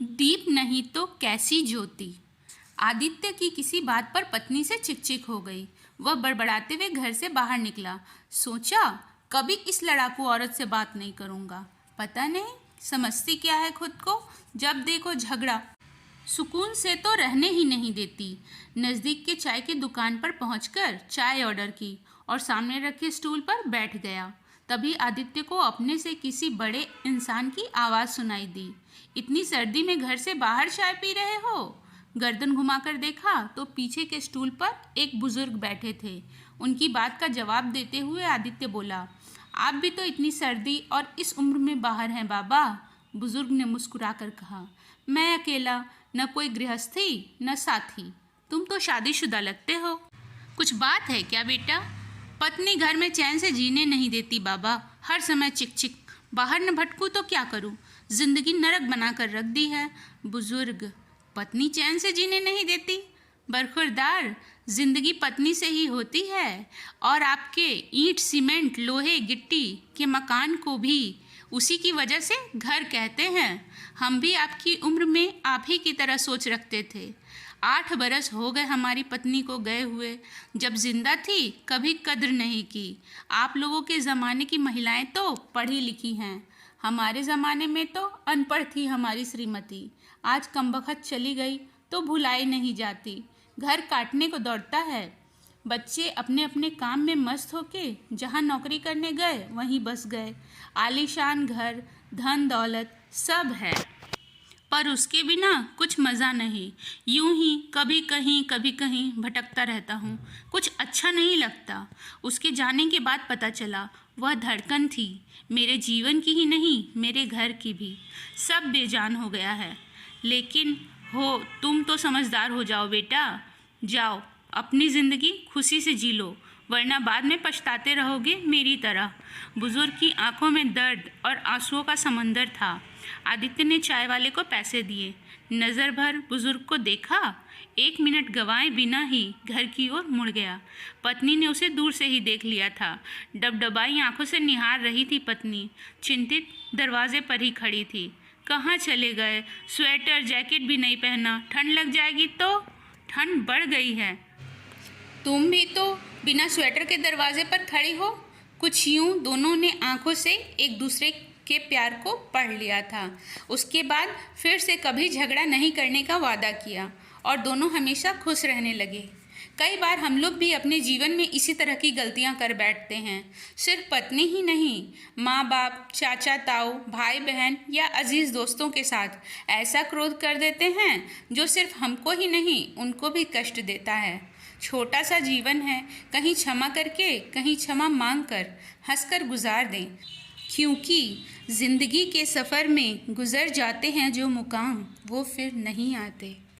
दीप नहीं तो कैसी ज्योति। आदित्य की किसी बात पर पत्नी से चिकचिक हो गई। वह बड़बड़ाते हुए घर से बाहर निकला। सोचा, कभी इस लड़ाकू औरत से बात नहीं करूंगा। पता नहीं समझती क्या है खुद को, जब देखो झगड़ा। सुकून से तो रहने ही नहीं देती। नज़दीक के चाय की दुकान पर पहुंचकर चाय ऑर्डर की और सामने रखे स्टूल पर बैठ गया। तभी आदित्य को अपने से किसी बड़े इंसान की आवाज़ सुनाई दी। इतनी सर्दी में घर से बाहर चाय पी रहे हो? गर्दन घुमाकर देखा तो पीछे के स्टूल पर एक बुजुर्ग बैठे थे। उनकी बात का जवाब देते हुए आदित्य बोला, आप भी तो इतनी सर्दी और इस उम्र में बाहर हैं बाबा। बुजुर्ग ने मुस्कुराकर कहा, मैं अकेला, न कोई गृहस्थी न साथी। तुम तो शादीशुदा लगते हो। कुछ बात है क्या बेटा? पत्नी घर में चैन से जीने नहीं देती बाबा, हर समय चिक चिक। बाहर न भटकूं तो क्या करूं? जिंदगी नरक बनाकर रख दी है। बुजुर्ग, पत्नी चैन से जीने नहीं देती? बरखुरदार, जिंदगी पत्नी से ही होती है। और आपके ईंट सीमेंट लोहे गिट्टी के मकान को भी उसी की वजह से घर कहते हैं। हम भी आपकी उम्र में आप ही की तरह सोच रखते थे। 8 बरस हो गए हमारी पत्नी को गए हुए। जब जिंदा थी कभी कद्र नहीं की। आप लोगों के ज़माने की महिलाएं तो पढ़ी लिखी हैं, हमारे ज़माने में तो अनपढ़ थी हमारी श्रीमती। आज कमबख्त चली गई तो भुलाई नहीं जाती, घर काटने को दौड़ता है। बच्चे अपने अपने काम में मस्त होके जहाँ नौकरी करने गए वहीं बस गए। आलीशान घर, धन दौलत सब है, पर उसके बिना कुछ मज़ा नहीं। यूं ही कभी कहीं भटकता रहता हूँ। कुछ अच्छा नहीं लगता। उसके जाने के बाद पता चला वह धड़कन थी, मेरे जीवन की ही नहीं मेरे घर की भी। सब बेजान हो गया है। लेकिन हो तुम तो समझदार हो जाओ बेटा। जाओ अपनी ज़िंदगी खुशी से जी लो, वरना बाद में पछताते रहोगे मेरी तरह। बुजुर्ग की आंखों में दर्द और आंसुओं का समंदर था। आदित्य ने चाय वाले को पैसे दिए, नज़र भर बुजुर्ग को देखा, 1 मिनट गंवाए बिना ही घर की ओर मुड़ गया। पत्नी ने उसे दूर से ही देख लिया था। डबडबाई आंखों से निहार रही थी पत्नी, चिंतित दरवाजे पर ही खड़ी थी। कहाँ चले गए? स्वेटर जैकेट भी नहीं पहना, ठंड लग जाएगी तो। ठंड बढ़ गई है। तुम भी तो बिना स्वेटर के दरवाजे पर खड़ी हो। कुछ यूं दोनों ने आंखों से एक दूसरे के प्यार को पढ़ लिया था। उसके बाद फिर से कभी झगड़ा नहीं करने का वादा किया और दोनों हमेशा खुश रहने लगे। कई बार हम लोग भी अपने जीवन में इसी तरह की गलतियां कर बैठते हैं। सिर्फ पत्नी ही नहीं, माँ बाप, चाचा ताऊ, भाई बहन या अजीज़ दोस्तों के साथ ऐसा क्रोध कर देते हैं जो सिर्फ हमको ही नहीं उनको भी कष्ट देता है। छोटा सा जीवन है, कहीं क्षमा करके कहीं क्षमा मांग कर हंसकर गुजार दें, क्योंकि ज़िंदगी के सफ़र में गुजर जाते हैं जो मुकाम वो फिर नहीं आते।